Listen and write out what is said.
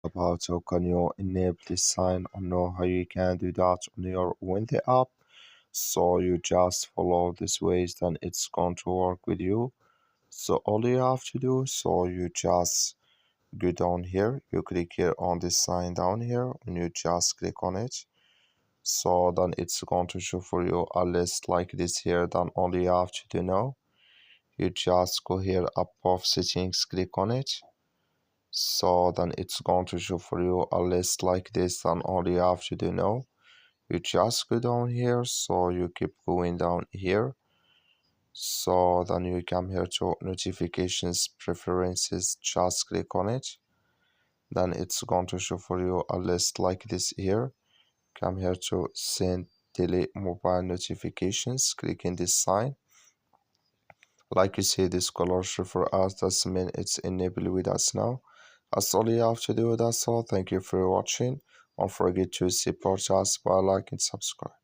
About how can you enable this sign or know how you can do that on your Windy app. So you just follow this ways, then it's going to work with you. So all you have to do, so you just go down here, you click here on this sign down here, and you just click on it. So then it's going to show for you a list like this here. Then all you have to do now, you just go here above settings, click on it. So then it's going to show for you a list like this. And all you have to do now, you just go down here, so you keep going down here. So then you come here to notifications preferences, just click on it. Then it's going to show for you a list like this here. Come here to send delete mobile notifications, click in this sign. Like you see, this color show for us, that's mean it's enabled with us now. That's all you have to do. That's all. Thank you for watching. Don't forget to support us by like and subscribe.